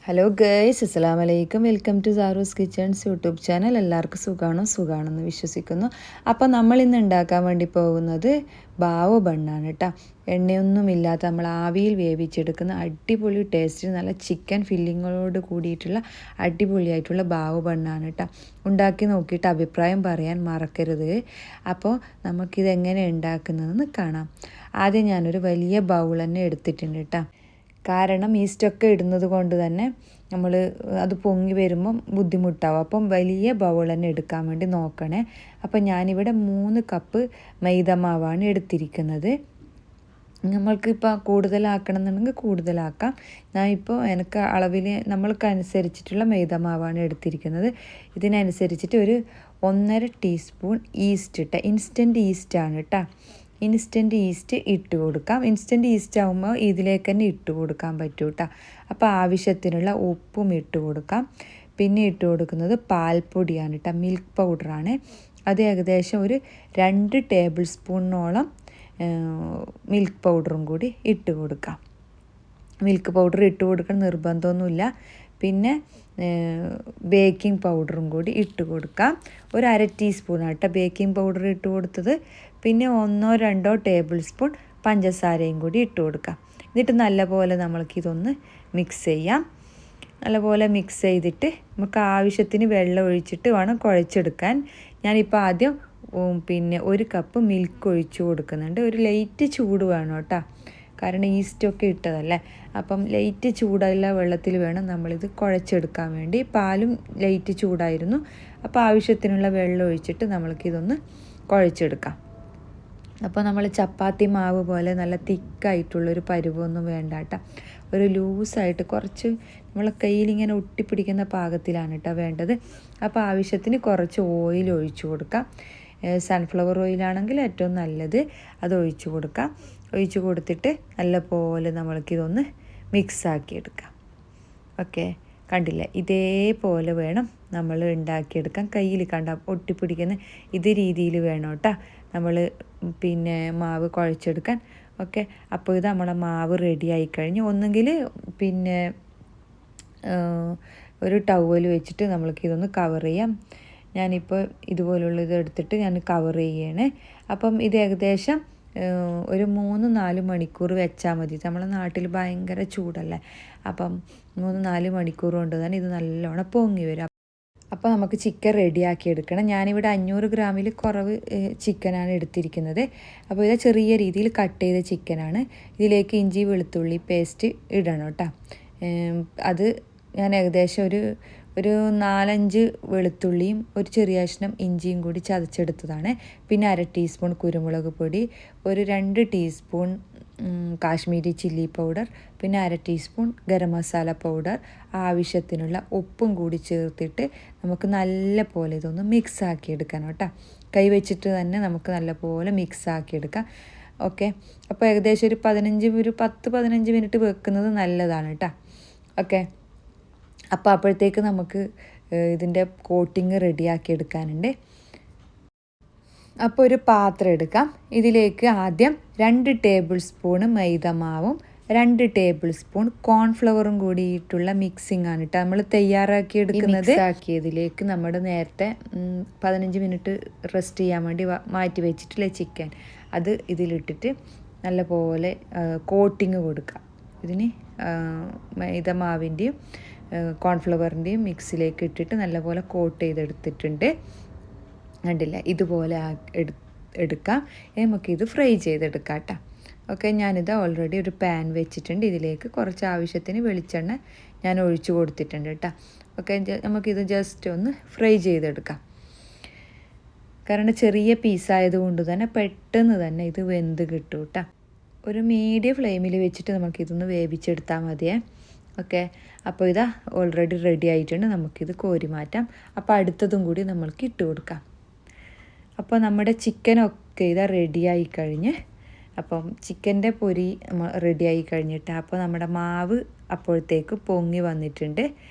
Hello guys, അസ്സലാമു അലൈക്കും. Welcome to Saaru's kitchens YouTube channel. എല്ലാവർക്കും സുഖമാണെന്ന് വിശ്വസിക്കുന്നു. അപ്പോൾ നമ്മൾ ഇന്ന് ഉണ്ടാക്കാൻ വേണ്ടി പോകുന്നത് ബാവോ ബണ്ണാണ് കേട്ടോ. എണ്ണയൊന്നുമില്ലാത്ത നമ്മൾ ആവിയിൽ വേവിച്ചെടുക്കുന്ന അടിപൊളി ടേസ്റ്റ്, നല്ല ചിക്കൻ ഫില്ലിങ്ങോട് കൂടിയിട്ടുള്ള അടിപൊളിയായിട്ടുള്ള ബാവോ ബണ്ണാണ് കേട്ടോ. ഉണ്ടാക്കി നോക്കിയിട്ട് അഭിപ്രായം പറയാൻ മറക്കരുത്. അപ്പോൾ നമുക്കിതെങ്ങനെ ഉണ്ടാക്കുന്നതെന്ന് കാണാം. ആദ്യം ഞാനൊരു വലിയ ബൗൾ തന്നെ എടുത്തിട്ടുണ്ട് കേട്ടോ. കാരണം ഈസ്റ്റൊക്കെ ഇടുന്നത് കൊണ്ട് തന്നെ നമ്മൾ അത് പൊങ്ങി വരുമ്പം ബുദ്ധിമുട്ടാവും. അപ്പം വലിയ ബൗൾ തന്നെ എടുക്കാൻ വേണ്ടി നോക്കണേ. അപ്പം ഞാനിവിടെ 3 കപ്പ് മൈദമാവാണ് എടുത്തിരിക്കുന്നത്. നമ്മൾക്കിപ്പോൾ കൂടുതലാക്കണം എന്നുണ്ടെങ്കിൽ കൂടുതലാക്കാം. ഞാൻ ഇപ്പോൾ എനിക്ക് അളവിൽ നമ്മൾക്കനുസരിച്ചിട്ടുള്ള മൈദമാവാണ് എടുത്തിരിക്കുന്നത്. ഇതിനനുസരിച്ചിട്ട് ഒരു 1.5 ടീസ്പൂൺ ഈസ്റ്റ് ഇൻസ്റ്റൻറ്റ് ഈസ്റ്റാണ് കേട്ടോ. ഇൻസ്റ്റൻറ്റ് ഈസ്റ്റ് ഇട്ട് കൊടുക്കാം. ഇൻസ്റ്റൻറ്റ് ഈസ്റ്റ് ആകുമ്പോൾ ഇതിലേക്ക് തന്നെ ഇട്ട് കൊടുക്കാൻ പറ്റും കേട്ടോ. അപ്പോൾ ആവശ്യത്തിനുള്ള ഉപ്പും ഇട്ട് കൊടുക്കാം. പിന്നെ ഇട്ട് കൊടുക്കുന്നത് പാൽപ്പൊടിയാണ് കേട്ടോ, മിൽക്ക് പൗഡറാണ്. അത് ഏകദേശം ഒരു 2 ടേബിൾ സ്പൂണോളം മിൽക്ക് പൗഡറും കൂടി ഇട്ട് കൊടുക്കാം. മിൽക്ക് പൗഡർ ഇട്ട് കൊടുക്കാൻ നിർബന്ധമൊന്നുമില്ല. പിന്നെ ബേക്കിംഗ് പൗഡറും കൂടി ഇട്ട് കൊടുക്കാം. ഒരു 1/2 ടീസ്പൂണാട്ടോ ബേക്കിംഗ് പൗഡർ ഇട്ട് കൊടുത്തത്. പിന്നെ 1-2 ടേബിൾ സ്പൂൺ പഞ്ചസാരയും കൂടി ഇട്ട് കൊടുക്കാം. എന്നിട്ട് നല്ലപോലെ നമ്മൾക്കിതൊന്ന് മിക്സ് ചെയ്യാം. നല്ലപോലെ മിക്സ് ചെയ്തിട്ട് നമുക്ക് ആവശ്യത്തിന് വെള്ളം ഒഴിച്ചിട്ട് വേണം കുഴച്ചെടുക്കാൻ. ഞാനിപ്പോൾ ആദ്യം പിന്നെ 1 കപ്പ് മിൽക്ക് ഒഴിച്ച് കൊടുക്കുന്നുണ്ട്. ഒരു ലൈറ്റ് ചൂട് വേണം കേട്ടോ, കാരണം ഈസ്റ്റൊക്കെ ഇട്ടതല്ലേ. അപ്പം ലൈറ്റ് ചൂടുള്ള വെള്ളത്തിൽ വേണം നമ്മളിത് കുഴച്ചെടുക്കാൻ വേണ്ടി. പാലും ലൈറ്റ് ചൂടായിരുന്നു. അപ്പോൾ ആവശ്യത്തിനുള്ള വെള്ളം ഒഴിച്ചിട്ട് നമ്മൾക്കിതൊന്ന് കുഴച്ചെടുക്കാം. അപ്പോൾ നമ്മൾ ചപ്പാത്തി മാവ് പോലെ നല്ല തിക്കായിട്ടുള്ളൊരു പരുവൊന്നും വേണ്ട കേട്ടോ. ഒരു ലൂസായിട്ട് കുറച്ച് നമ്മളെ കയ്യിലിങ്ങനെ ഒട്ടിപ്പിടിക്കുന്ന പാകത്തിലാണ് കേട്ടോ വേണ്ടത്. അപ്പോൾ ആവശ്യത്തിന് കുറച്ച് ഓയിൽ ഒഴിച്ചു കൊടുക്കാം. സൺഫ്ലവർ ഓയിലാണെങ്കിൽ ഏറ്റവും നല്ലത്. അത് ഒഴിച്ചു കൊടുക്കാം. ഒഴിച്ചു കൊടുത്തിട്ട് നല്ലപോലെ നമ്മൾക്കിതൊന്ന് മിക്സാക്കി എടുക്കാം. ഓക്കെ, കണ്ടില്ലേ? ഇതേപോലെ വേണം നമ്മൾ ഉണ്ടാക്കിയെടുക്കാൻ. കയ്യിൽ കണ്ട ഒട്ടിപ്പിടിക്കുന്ന ഇത് രീതിയിൽ വേണം കേട്ടോ നമ്മൾ പിന്നെ മാവ് കുഴച്ചെടുക്കാൻ. ഓക്കെ, അപ്പോൾ ഇത് നമ്മളെ മാവ് റെഡി ആയിക്കഴിഞ്ഞ് ഒന്നുകിൽ പിന്നെ ഒരു ടവൽ വെച്ചിട്ട് നമ്മൾക്കിതൊന്ന് കവർ ചെയ്യാം. ഞാനിപ്പോൾ ഇതുപോലുള്ളത് എടുത്തിട്ട് ഞാൻ കവർ ചെയ്യണേ. അപ്പം ഇത് ഏകദേശം ഒരു 3-4 മണിക്കൂർ വെച്ചാൽ മതി. നമ്മളെ നാട്ടിൽ ഭയങ്കര ചൂടല്ലേ. അപ്പം 3-4 മണിക്കൂർ കൊണ്ട് തന്നെ ഇത് നല്ലോണം പൊങ്ങി വരും. അപ്പോൾ നമുക്ക് ചിക്കൻ റെഡിയാക്കി എടുക്കണം. ഞാനിവിടെ 500 ഗ്രാമിൽ കുറവ് ചിക്കനാണ് എടുത്തിരിക്കുന്നത്. അപ്പോൾ ഇത് ചെറിയ രീതിയിൽ കട്ട് ചെയ്ത ചിക്കനാണ്. ഇതിലേക്ക് ഇഞ്ചി വെളുത്തുള്ളി പേസ്റ്റ് ഇടണം കേട്ടോ. അത് ഞാൻ ഏകദേശം ഒരു 4-5 വെളുത്തുള്ളിയും ഒരു ചെറിയ കഷ്ണം ഇഞ്ചിയും കൂടി ചതച്ചെടുത്തതാണ്. പിന്നെ 1/2 ടീസ്പൂൺ കുരുമുളക് പൊടി, ഒരു 2 ടീസ്പൂൺ കാശ്മീരി ചില്ലി പൗഡർ, പിന്നെ 1/2 ടീസ്പൂൺ ഗരം മസാല പൗഡർ, ആവശ്യത്തിനുള്ള ഉപ്പും കൂടി ചേർത്തിട്ട് നമുക്ക് നല്ല പോലെ ഇതൊന്ന് മിക്സാക്കി എടുക്കണം കേട്ടോ. കൈ വെച്ചിട്ട് തന്നെ നമുക്ക് നല്ലപോലെ മിക്സാക്കി എടുക്കാം. ഓക്കെ, അപ്പോൾ ഏകദേശം ഒരു 10-15 മിനിറ്റ് വെക്കുന്നത് നല്ലതാണ് കേട്ടോ. ഓക്കെ, അപ്പോൾ അപ്പോഴത്തേക്ക് നമുക്ക് ഇതിൻ്റെ കോട്ടിങ് റെഡിയാക്കി എടുക്കാനുണ്ട്. അപ്പോൾ ഒരു പാത്രം എടുക്കാം. ഇതിലേക്ക് ആദ്യം 2 ടേബിൾ സ്പൂണ് മൈദമാവും 2 ടേബിൾ സ്പൂൺ കോൺഫ്ലവറും കൂടിയിട്ടുള്ള മിക്സിംഗ് ആണ് കേട്ടോ നമ്മൾ തയ്യാറാക്കി എടുക്കുന്നത്. ആക്കിയതിലേക്ക് നമ്മുടെ നേരത്തെ 15 മിനിറ്റ് റെസ്റ്റ് ചെയ്യാൻ വേണ്ടി മാറ്റി വെച്ചിട്ടുള്ള ചിക്കൻ അത് ഇതിലിട്ടിട്ട് നല്ലപോലെ കോട്ടിങ് കൊടുക്കാം. ഇതിന് മൈദമാവിൻ്റെയും കോൺഫ്ലവറിൻ്റെയും മിക്സിലേക്ക് ഇട്ടിട്ട് നല്ലപോലെ കോട്ട് ചെയ്തെടുത്തിട്ടുണ്ട്. കണ്ടില്ല, ഇതുപോലെ എടുക്കാം. നമുക്കിത് ഫ്രൈ ചെയ്തെടുക്കാം കേട്ടോ. ഓക്കെ, ഞാനിത് ഓൾറെഡി ഒരു പാൻ വെച്ചിട്ടുണ്ട്. ഇതിലേക്ക് കുറച്ച് ആവശ്യത്തിന് വെളിച്ചെണ്ണ ഞാൻ ഒഴിച്ചു കൊടുത്തിട്ടുണ്ട് കേട്ടോ. ഓക്കെ, നമുക്കിത് ജസ്റ്റ് ഒന്ന് ഫ്രൈ ചെയ്തെടുക്കാം. കാരണം ചെറിയ പീസായതുകൊണ്ട് തന്നെ പെട്ടെന്ന് തന്നെ ഇത് വെന്ത് കിട്ടും കേട്ടോ. ഒരു മീഡിയം ഫ്ലെയിമിൽ വെച്ചിട്ട് നമുക്കിതൊന്ന് വേവിച്ചെടുത്താൽ മതിയേ. ഓക്കെ, അപ്പോൾ ഇതാ ഓൾറെഡി റെഡി ആയിട്ടുണ്ട്. നമുക്കിത് കോരി മാറ്റാം. അപ്പോൾ അടുത്തതും കൂടി നമ്മൾക്ക് ഇട്ട് കൊടുക്കാം. അപ്പോൾ നമ്മുടെ ചിക്കനൊക്കെ ഇതാ റെഡിയായി കഴിഞ്ഞ്, അപ്പം ചിക്കൻ്റെ പൊരി റെഡിയായി കഴിഞ്ഞിട്ട് അപ്പോൾ നമ്മുടെ മാവ് അപ്പോഴത്തേക്ക് പൊങ്ങി വന്നിട്ടുണ്ട്.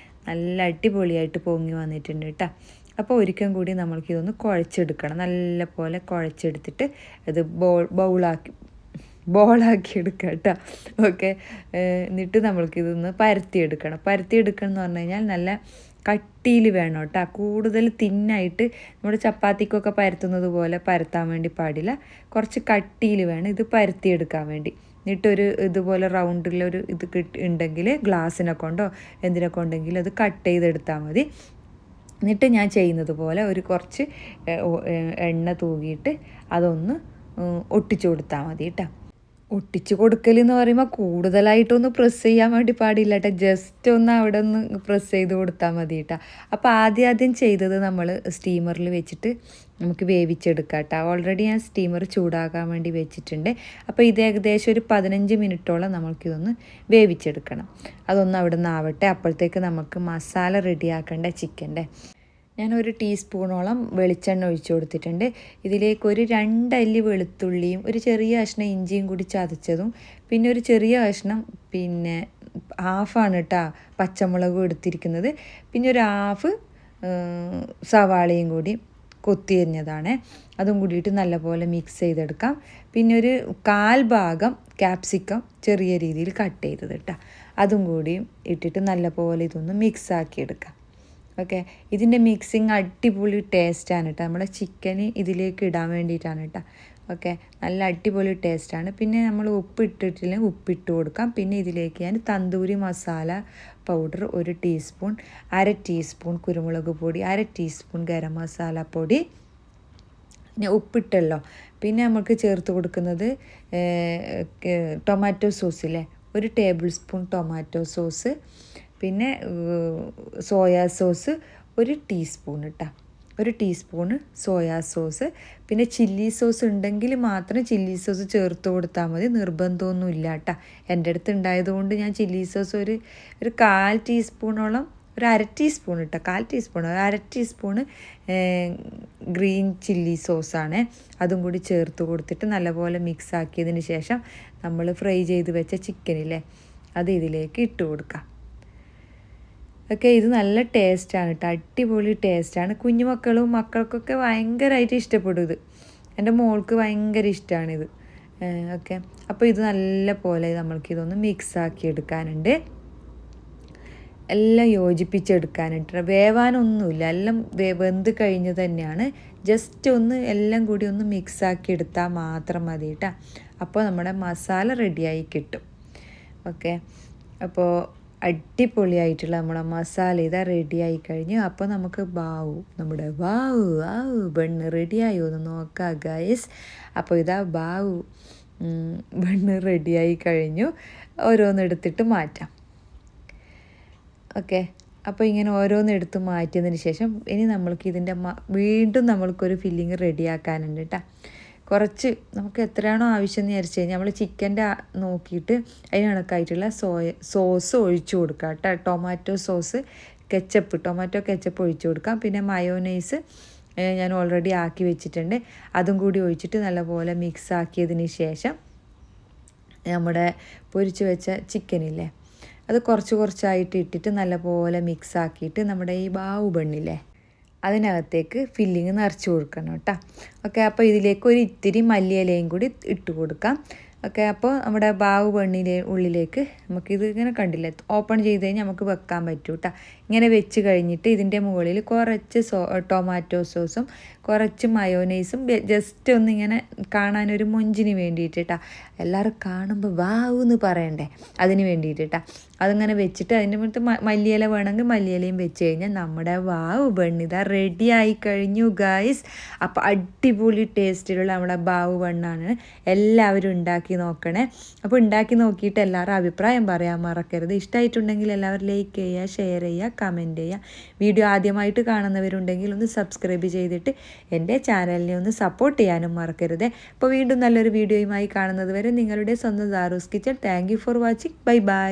നല്ല അടിപൊളിയായിട്ട് പൊങ്ങി വന്നിട്ടുണ്ട് കേട്ടോ. അപ്പോൾ ഒരിക്കൽ കൂടി നമ്മൾക്കിതൊന്ന് കുഴച്ചെടുക്കണം. നല്ല പോലെ കുഴച്ചെടുത്തിട്ട് ഇത് ബൗളാക്കി ബോളാക്കി എടുക്കുക കേട്ടോ. ഓക്കെ, എന്നിട്ട് നമ്മൾക്കിതൊന്ന് പരത്തിയെടുക്കണം. പരത്തിയെടുക്കണം എന്ന് പറഞ്ഞു കഴിഞ്ഞാൽ നല്ല കട്ടിയിൽ വേണം കേട്ടോ. കൂടുതൽ തിന്നായിട്ട് നമ്മുടെ ചപ്പാത്തിക്കൊക്കെ പരത്തുന്നത് പോലെ പരത്താൻ വേണ്ടി പാടില്ല. കുറച്ച് കട്ടിയിൽ വേണം ഇത് പരത്തിയെടുക്കാൻ വേണ്ടി. എന്നിട്ടൊരു ഇതുപോലെ റൗണ്ടിലൊരു ഇത് ഉണ്ടെങ്കിൽ ഗ്ലാസ്സിനെ കൊണ്ടോ എന്തിനൊക്കെ ഉണ്ടെങ്കിൽ അത് കട്ട് ചെയ്തെടുത്താൽ മതി. എന്നിട്ട് ഞാൻ ചെയ്യുന്നത് പോലെ ഒരു കുറച്ച് എണ്ണ തൂകിയിട്ട് അതൊന്ന് ഒട്ടിച്ചു കൊടുത്താൽ മതി കേട്ടോ. ഒട്ടിച്ചു കൊടുക്കൽ എന്ന് പറയുമ്പോൾ കൂടുതലായിട്ടൊന്ന് പ്രസ് ചെയ്യാൻ വേണ്ടി പാടില്ല കേട്ടോ. ജസ്റ്റ് ഒന്ന് അവിടെ ഒന്ന് പ്രസ് ചെയ്ത് കൊടുത്താൽ മതി കേട്ടോ. അപ്പോൾ ആദ്യം ചെയ്തത് നമ്മൾ സ്റ്റീമറിൽ വെച്ചിട്ട് നമുക്ക് വേവിച്ചെടുക്കാം കേട്ടോ. ഓൾറെഡി ഞാൻ സ്റ്റീമർ ചൂടാക്കാൻ വേണ്ടി വെച്ചിട്ടുണ്ട്. അപ്പോൾ ഇത് ഏകദേശം ഒരു 15 മിനിറ്റോളം നമ്മൾക്കിതൊന്ന് വേവിച്ചെടുക്കണം. അതൊന്ന് അവിടെ നിന്ന് ആവട്ടെ. അപ്പോഴത്തേക്ക് നമുക്ക് മസാല റെഡിയാക്കേണ്ട ചിക്കൻ്റെ ഞാനൊരു ടീസ്പൂണോളം വെളിച്ചെണ്ണ ഒഴിച്ചു കൊടുത്തിട്ടുണ്ട്. ഇതിലേക്ക് ഒരു 2 അല്ലി വെളുത്തുള്ളിയും ഒരു ചെറിയ കഷ്ണം ഇഞ്ചിയും കൂടി ചതച്ചതും പിന്നെ ഒരു ചെറിയ കഷ്ണം ഹാഫാണ് കേട്ടോ പച്ചമുളകും എടുത്തിരിക്കുന്നത്. പിന്നെ ഒരു ഹാഫ് സവാളയും കൂടി കൊത്തിയരിഞ്ഞതാണ്. അതും കൂടിയിട്ട് നല്ലപോലെ മിക്സ് ചെയ്തെടുക്കാം. പിന്നെ ഒരു 1/4 ഭാഗം ക്യാപ്സിക്കം ചെറിയ രീതിയിൽ കട്ട് ചെയ്തത് കേട്ടോ. അതും കൂടി ഇട്ടിട്ട് നല്ലപോലെ ഇതൊന്ന് മിക്സാക്കി എടുക്കാം. ഓക്കെ, ഇതിൻ്റെ മിക്സിങ് അടിപൊളി ടേസ്റ്റാണ് കേട്ടോ. നമ്മുടെ ചിക്കന് ഇതിലേക്ക് ഇടാൻ വേണ്ടിയിട്ടാണ് കേട്ടോ. ഓക്കെ, നല്ല അടിപൊളി ടേസ്റ്റാണ്. പിന്നെ നമ്മൾ ഉപ്പിട്ടിട്ടില്ലെങ്കിൽ ഉപ്പിട്ട് കൊടുക്കാം. പിന്നെ ഇതിലേക്ക് ഞാൻ tandoori masala powder 1 teaspoon, 1/2 teaspoon കുരുമുളക് പൊടി, 1/2 ടീസ്പൂൺ ഗരം മസാല പൊടി, പിന്നെ ഉപ്പിട്ടല്ലോ. പിന്നെ നമുക്ക് ചേർത്ത് കൊടുക്കുന്നത് ടൊമാറ്റോ സോസില്ലേ, 1 ടേബിൾ സ്പൂൺ ടൊമാറ്റോ സോസ്, പിന്നെ സോയാ സോസ് 1 ടീസ്പൂൺ കേട്ടോ. 1 ടീസ്പൂണ് സോയാ സോസ്. പിന്നെ ചില്ലി സോസ് ഉണ്ടെങ്കിൽ മാത്രം ചില്ലി സോസ് ചേർത്ത് കൊടുത്താൽ മതി, നിർബന്ധമൊന്നുമില്ല കേട്ടോ. എൻ്റെ അടുത്ത് ഉണ്ടായതുകൊണ്ട് ഞാൻ ചില്ലി സോസ് ഒരു 1/4 ടീസ്പൂണോളം, ഒരു 1/2 ടീസ്പൂൺ കേട്ടോ, 1/4 ടീസ്പൂൺ, 1/2 ടീസ്പൂണ് ഗ്രീൻ ചില്ലി സോസാണ്. അതും കൂടി ചേർത്ത് കൊടുത്തിട്ട് നല്ലപോലെ മിക്സ് ആക്കിയതിന് ശേഷം നമ്മൾ ഫ്രൈ ചെയ്ത് വെച്ച ചിക്കനില്ലേ അത് ഇതിലേക്ക് ഇട്ട് കൊടുക്കാം. ഓക്കെ, ഇത് നല്ല ടേസ്റ്റാണ് കേട്ടോ, അടിപൊളി ടേസ്റ്റാണ്. മക്കൾക്കൊക്കെ ഭയങ്കരമായിട്ട് ഇഷ്ടപ്പെടും ഇത്. എൻ്റെ മോൾക്ക് ഭയങ്കര ഇഷ്ടമാണിത്. ഓക്കെ, അപ്പോൾ ഇത് നല്ല പോലെ നമ്മൾക്കിതൊന്ന് മിക്സാക്കി എടുക്കാനുണ്ട്, എല്ലാം യോജിപ്പിച്ചെടുക്കാനുണ്ട്. വേവാനൊന്നുമില്ല, എല്ലാം വെന്ത് കഴിഞ്ഞ് തന്നെയാണ്. ജസ്റ്റ് ഒന്ന് എല്ലാം കൂടി ഒന്ന് മിക്സാക്കി എടുത്താൽ മാത്രം മതി കേട്ടോ. അപ്പോൾ നമ്മുടെ മസാല റെഡിയായി കിട്ടും. ഓക്കെ, അപ്പോൾ അടിപൊളിയായിട്ടുള്ള നമ്മളെ മസാല ഇതാ റെഡിയായി കഴിഞ്ഞു. അപ്പോൾ നമുക്ക് നമ്മുടെ ബണ്ണ് റെഡിയായോ എന്ന് നോക്കാം ഗൈസ്. അപ്പോൾ ഇതാ ബണ്ണ് റെഡിയായി കഴിഞ്ഞു. ഓരോന്നെടുത്തിട്ട് മാറ്റാം. ഓക്കെ, അപ്പോൾ ഇങ്ങനെ ഓരോന്നെടുത്ത് മാറ്റിയതിന് ശേഷം ഇനി നമ്മൾക്ക് ഇതിൻ്റെ വീണ്ടും നമ്മൾക്കൊരു ഫില്ലിങ് റെഡിയാക്കാനുണ്ട് കേട്ടോ. കുറച്ച് നമുക്ക് എത്രയാണോ ആവശ്യം എന്ന് വിചാരിച്ചു കഴിഞ്ഞാൽ നമ്മൾ ചിക്കൻ്റെ നോക്കിയിട്ട് അതിന് കണക്കായിട്ടുള്ള സോസ് ഒഴിച്ചു കൊടുക്കുക കേട്ടോ. ടൊമാറ്റോ കെച്ചപ്പ് ഒഴിച്ചു കൊടുക്കാം. പിന്നെ മയോനൈസ് ഞാൻ ഓൾറെഡി ആക്കി വെച്ചിട്ടുണ്ട്, അതും കൂടി ഒഴിച്ചിട്ട് നല്ലപോലെ മിക്സ് ആക്കിയതിന് ശേഷം നമ്മുടെ പൊരിച്ച് വെച്ച ചിക്കനില്ലേ അത് കുറച്ചായിട്ട് ഇട്ടിട്ട് നല്ലപോലെ മിക്സ് ആക്കിയിട്ട് നമ്മുടെ ഈ ബണ്ണില്ലേ അതിനകത്തേക്ക് ഫില്ലിങ് നിറച്ച് കൊടുക്കണം കേട്ടോ. ഓക്കെ, അപ്പോൾ ഇതിലേക്ക് ഒരു ഇത്തിരി മല്ലിയിലയും കൂടി ഇട്ട് കൊടുക്കാം. ഓക്കെ, അപ്പോൾ നമ്മുടെ ബണ്ണിലെ ഉള്ളിലേക്ക് നമുക്കിത് ഇങ്ങനെ കണ്ടില്ലേ ഓപ്പൺ ചെയ്ത് കഴിഞ്ഞാൽ നമുക്ക് വെക്കാൻ പറ്റും കേട്ടോ. ഇങ്ങനെ വെച്ച് കഴിഞ്ഞിട്ട് ഇതിൻ്റെ മുകളിൽ കുറച്ച് ടൊമാറ്റോ സോസും കുറച്ച് മയോനൈസും ജസ്റ്റ് ഒന്നിങ്ങനെ കാണാനൊരു മൊഞ്ചിന് വേണ്ടിയിട്ട് കേട്ടോ. എല്ലാവരും കാണുമ്പോൾ എന്ന് പറയണ്ടേ, അതിന് വേണ്ടിയിട്ട് കേട്ടോ. അതിങ്ങനെ വെച്ചിട്ട് അതിൻ്റെ മുകളിൽ മല്ലിയില വേണമെങ്കിൽ മല്ലിയിലയും വെച്ച് കഴിഞ്ഞാൽ നമ്മുടെ ബണ്ണിതാ റെഡി ആയി കഴിഞ്ഞു ഗായ്സ്. അപ്പോൾ അടിപൊളി ടേസ്റ്റിലുള്ള നമ്മുടെ ബണ്ണാണ്. എല്ലാവരും ഉണ്ടാക്കി നോക്കണേ. അപ്പോൾ ഉണ്ടാക്കി നോക്കിയിട്ട് എല്ലാവരും അഭിപ്രായം പറയാൻ മറക്കരുത്. ഇഷ്ടമായിട്ടുണ്ടെങ്കിൽ എല്ലാവരും ലൈക്ക് ചെയ്യുക, ഷെയർ ചെയ്യുക, കമൻറ്റ് ചെയ്യുക. വീഡിയോ ആദ്യമായിട്ട് കാണുന്നവരുണ്ടെങ്കിൽ ഒന്ന് സബ്സ്ക്രൈബ് ചെയ്തിട്ട് എൻ്റെ ചാനലിനെ ഒന്ന് സപ്പോർട്ട് ചെയ്യാനും മറക്കരുത്. അപ്പോൾ വീണ്ടും നല്ലൊരു വീഡിയോയുമായി കാണുന്നത് വരെ നിങ്ങളുടെ സ്വന്തം Saaru's kitchen. Thank you for watching. Bye by.